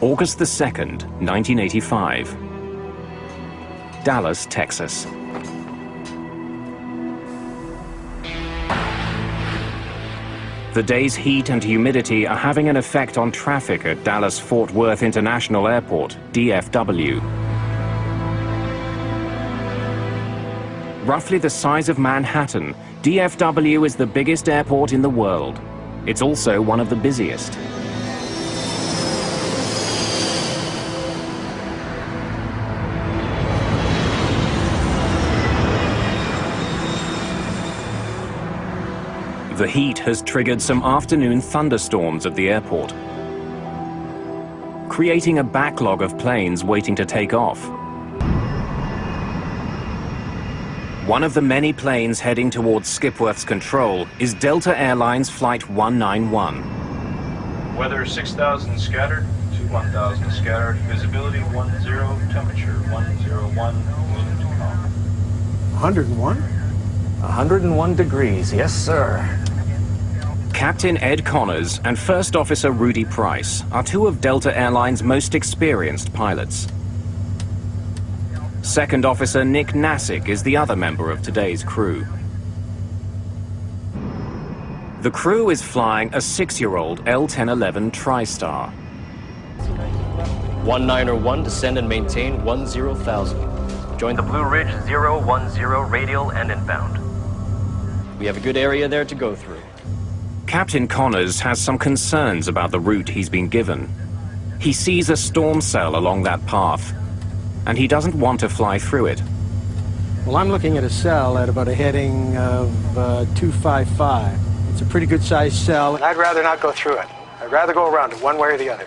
August the 2nd, 1985. Dallas, Texas. The day's heat and humidity are having an effect on traffic at Dallas-Fort Worth International Airport, DFW. Roughly the size of Manhattan, DFW is the biggest airport in the world. It's also one of the busiest. The heat has triggered some afternoon thunderstorms at the airport, creating a backlog of planes waiting to take off. One of the many planes heading towards Skipworth's control is Delta Airlines Flight 191. Weather 6,000 scattered to 1,000 scattered. Visibility 10, temperature 101, wind calm. 101? 101 degrees, yes sir. Captain Ed Connors and First Officer Rudy Price are two of Delta Airlines' most experienced pilots. Second Officer Nick Nassick is the other member of today's crew. The crew is flying a 6-year-old L-1011 TriStar. 191, descend and maintain 10,000. Join the Blue Ridge 010 radial and inbound. We have a good area there to go through. Captain Connors has some concerns about the route he's been given. He sees a storm cell along that path, and he doesn't want to fly through it. Well, I'm looking at a cell at about a heading of 255. It's a pretty good sized cell, and I'd rather not go through it. I'd rather go around it one way or the other.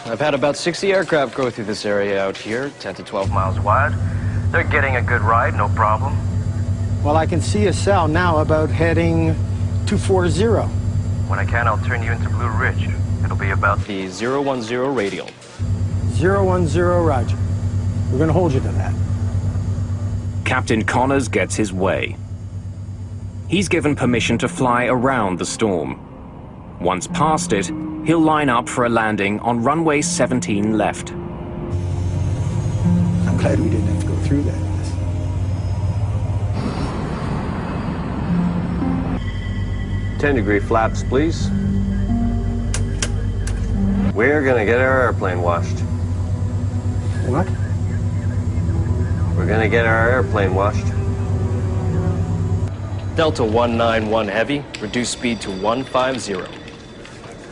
I've had about 60 aircraft go through this area out here, 10 to 12 miles wide. They're getting a good ride, no problem. Well, I can see a cell now about heading 240. When I can, I'll turn you into Blue Ridge. It'll be about the 010 radial. 010, roger. We're going to hold you to that. Captain Connors gets his way. He's given permission to fly around the storm. Once past it, he'll line up for a landing on runway 17 left. I'm glad we didn't have to go through that. 10-degree flaps, please. We're gonna get our airplane washed. What? We're gonna get our airplane washed. Delta 191 heavy, reduce speed to 150.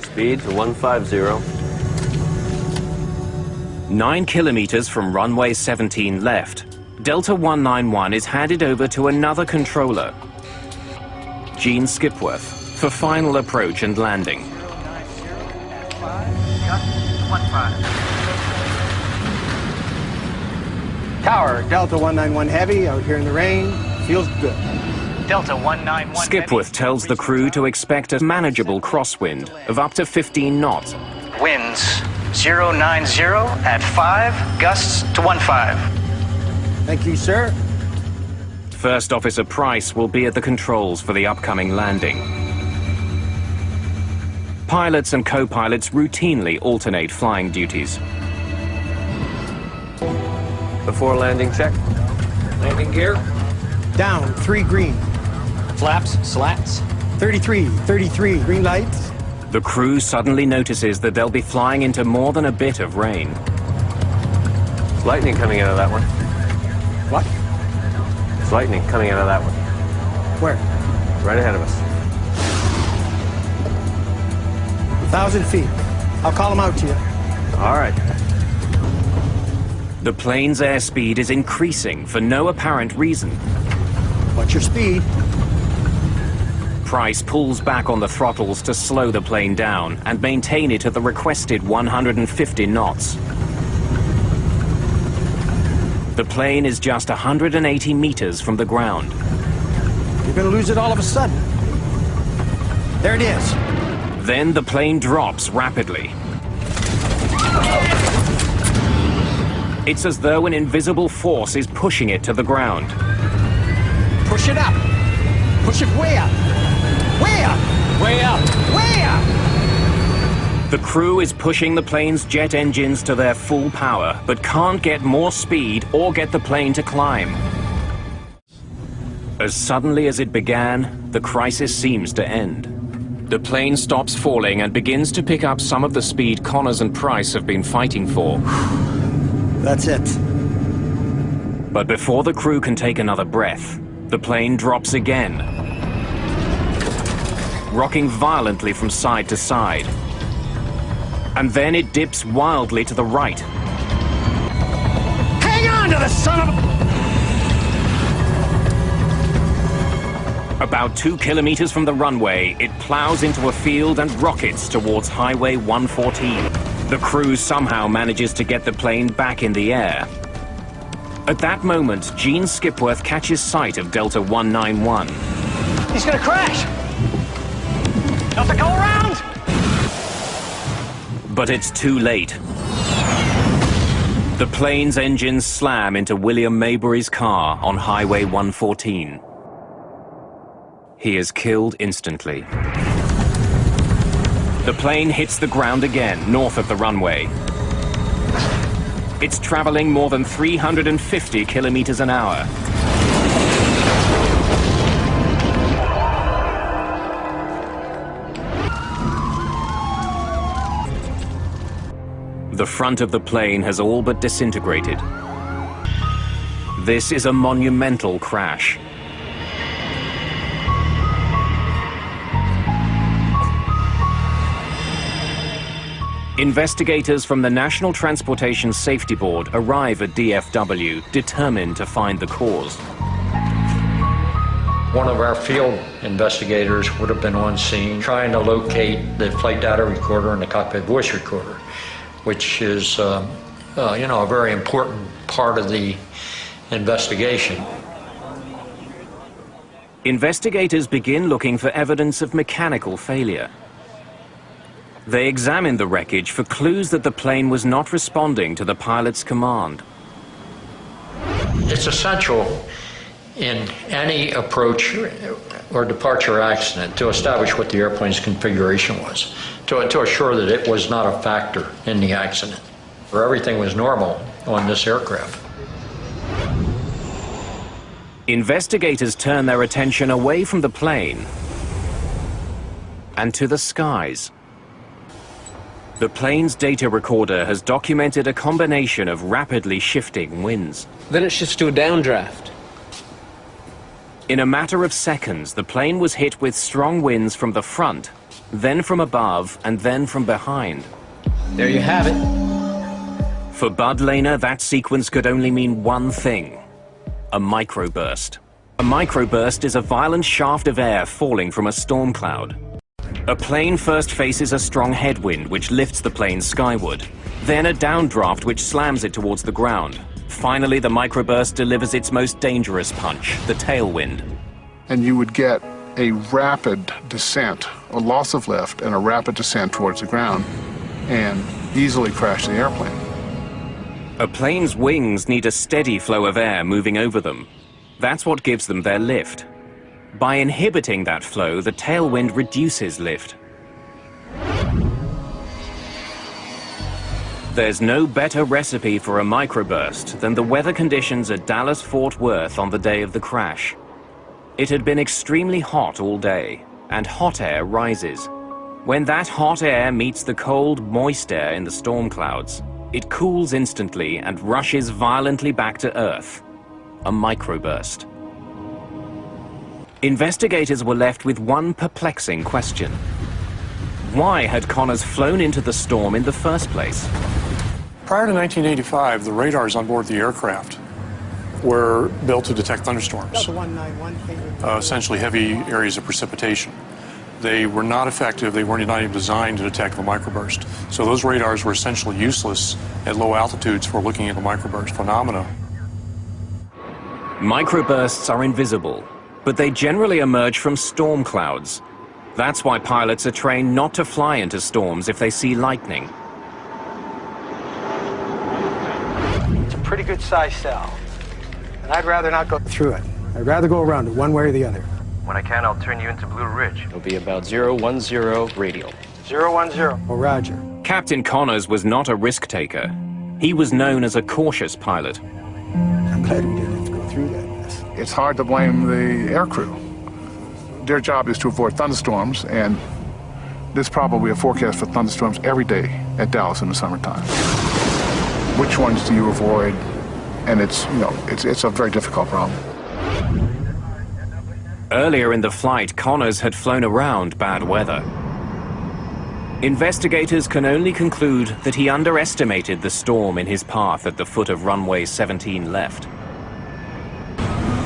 Speed to 150. 9 kilometers from runway 17 left, Delta 191 is handed over to another controller, Gene Skipworth, for final approach and landing. Tower, Delta 191 Heavy, out here in the rain. Feels good. Delta 191 Skipworth tells the crew to expect a manageable crosswind of up to 15 knots. Winds 090 at 5, gusts to 15. Thank you, sir. First Officer Price will be at the controls for the upcoming landing. Pilots and co-pilots routinely alternate flying duties. Before landing check. Landing gear. Down, 3 green. Flaps, slats. 33, green lights. The crew suddenly notices that they'll be flying into more than a bit of rain. There's lightning coming out of that one. What? There's lightning coming out of that one. Where? Right ahead of us. 1,000 feet. I'll call them out to you. All right. The plane's airspeed is increasing for no apparent reason. What's your speed? Price pulls back on the throttles to slow the plane down and maintain it at the requested 150 knots. The plane is just 180 meters from the ground. You're going to lose it all of a sudden. There it is. Then the plane drops rapidly. It's as though an invisible force is pushing it to the ground. Push it up. Push it way up. Way up. Way up. Way up. The crew is pushing the plane's jet engines to their full power, but can't get more speed or get the plane to climb. As suddenly as it began, the crisis seems to end. The plane stops falling and begins to pick up some of the speed Connors and Price have been fighting for. That's it. But before the crew can take another breath, the plane drops again, rocking violently from side to side. And then it dips wildly to the right. Hang on to the son of a... About 2 kilometers from the runway, it plows into a field and rockets towards Highway 114. The crew somehow manages to get the plane back in the air. At that moment, Gene Skipworth catches sight of Delta 191. He's gonna crash! Delta, go around! But it's too late. The plane's engines slam into William Maybury's car on Highway 114. He is killed instantly. The plane hits the ground again, north of the runway. It's traveling more than 350 kilometers an hour. The front of the plane has all but disintegrated. This is a monumental crash. Investigators from the National Transportation Safety Board arrive at DFW, determined to find the cause. One of our field investigators would have been on scene trying to locate the flight data recorder and the cockpit voice recorder, which is, a very important part of the investigation. Investigators begin looking for evidence of mechanical failure. They examine the wreckage for clues that the plane was not responding to the pilot's command. It's essential in any approach or departure accident to establish what the airplane's configuration was, to assure that it was not a factor in the accident, where everything was normal on this aircraft. Investigators turn their attention away from the plane and to the skies. The plane's data recorder has documented a combination of rapidly shifting winds. Then it shifts to a downdraft. In a matter of seconds, the plane was hit with strong winds from the front, then from above, and then from behind. There you have it. For Bud Lehner, that sequence could only mean one thing: a microburst. A microburst is a violent shaft of air falling from a storm cloud. A plane first faces a strong headwind which lifts the plane skyward, then a downdraft which slams it towards the ground. Finally, the microburst delivers its most dangerous punch, the tailwind. And you would get a rapid descent, a loss of lift, and a rapid descent towards the ground, and easily crash the airplane. A plane's wings need a steady flow of air moving over them. That's what gives them their lift. By inhibiting that flow, the tailwind reduces lift. There's no better recipe for a microburst than the weather conditions at Dallas-Fort Worth on the day of the crash. It had been extremely hot all day, and hot air rises. When that hot air meets the cold, moist air in the storm clouds, it cools instantly and rushes violently back to Earth. A microburst. Investigators were left with one perplexing question. Why had Connors flown into the storm in the first place? Prior to 1985, the radars on board the aircraft were built to detect thunderstorms, essentially heavy areas of precipitation. They were not effective, they weren't even designed to detect the microburst. So those radars were essentially useless at low altitudes for looking at the microburst phenomena. Microbursts are invisible, but they generally emerge from storm clouds. That's why pilots are trained not to fly into storms if they see lightning. It's a pretty good sized cell, and I'd rather not go through it. I'd rather go around it one way or the other. When I can, I'll turn you into Blue Ridge. It'll be about 010 radial. 010. Oh, roger. Captain Connors was not a risk-taker. He was known as a cautious pilot. I'm glad we didn't have to go through that mess. It's hard to blame the aircrew. Their job is to avoid thunderstorms, and there's probably a forecast for thunderstorms every day at Dallas in the summertime. Which ones do you avoid? And it's a very difficult problem. Earlier in the flight, Connors had flown around bad weather. Investigators can only conclude that he underestimated the storm in his path at the foot of runway 17 left.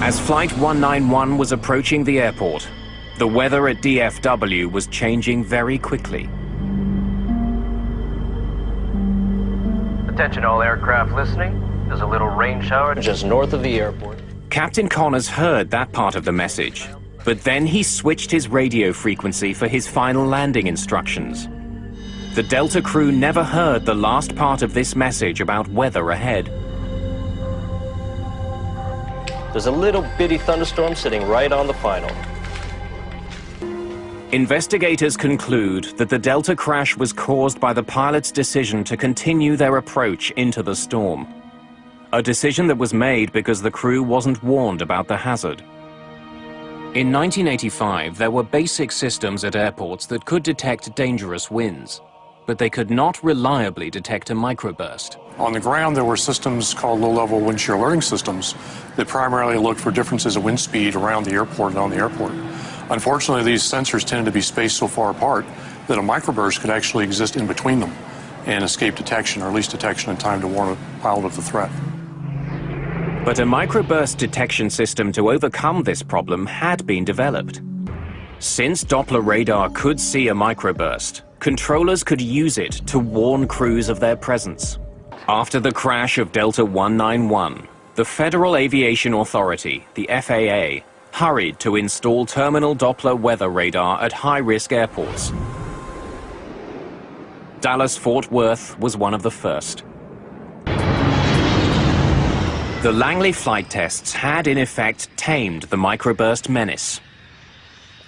As Flight 191 was approaching the airport, the weather at DFW was changing very quickly. Attention all aircraft listening. There's a little rain shower just north of the airport. Captain Connors heard that part of the message, but then he switched his radio frequency for his final landing instructions. The Delta crew never heard the last part of this message about weather ahead. There's a little bitty thunderstorm sitting right on the final. Investigators conclude that the Delta crash was caused by the pilot's decision to continue their approach into the storm. A decision that was made because the crew wasn't warned about the hazard. In 1985, there were basic systems at airports that could detect dangerous winds, but they could not reliably detect a microburst. On the ground, there were systems called low-level wind shear alerting systems that primarily looked for differences in wind speed around the airport and on the airport. Unfortunately, these sensors tended to be spaced so far apart that a microburst could actually exist in between them and escape detection, or at least detection in time to warn a pilot of the threat. But a microburst detection system to overcome this problem had been developed. Since Doppler radar could see a microburst, controllers could use it to warn crews of their presence. After the crash of Delta 191, the Federal Aviation Authority, the FAA, hurried to install terminal Doppler weather radar at high-risk airports. Dallas-Fort Worth was one of the first. The Langley flight tests had in effect tamed the microburst menace.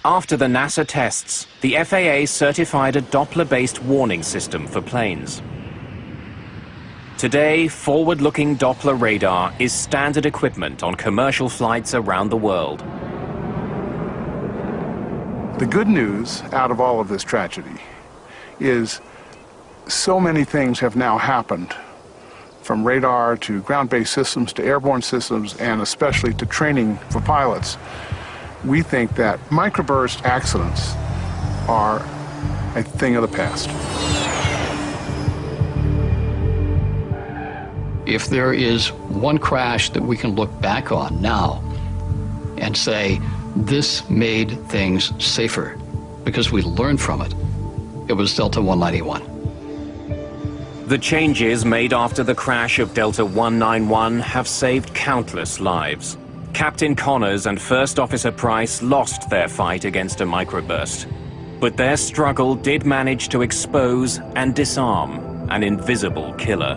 After the NASA tests, the FAA certified a Doppler-based warning system for planes. Today, forward-looking Doppler radar is standard equipment on commercial flights around the world. The good news out of all of this tragedy is so many things have now happened, from radar to ground-based systems to airborne systems, and especially to training for pilots. We think that microburst accidents are a thing of the past. If there is one crash that we can look back on now and say, this made things safer because we learned from it, it was Delta 191. The changes made after the crash of Delta 191 have saved countless lives. Captain Connors and First Officer Price lost their fight against a microburst, but their struggle did manage to expose and disarm an invisible killer.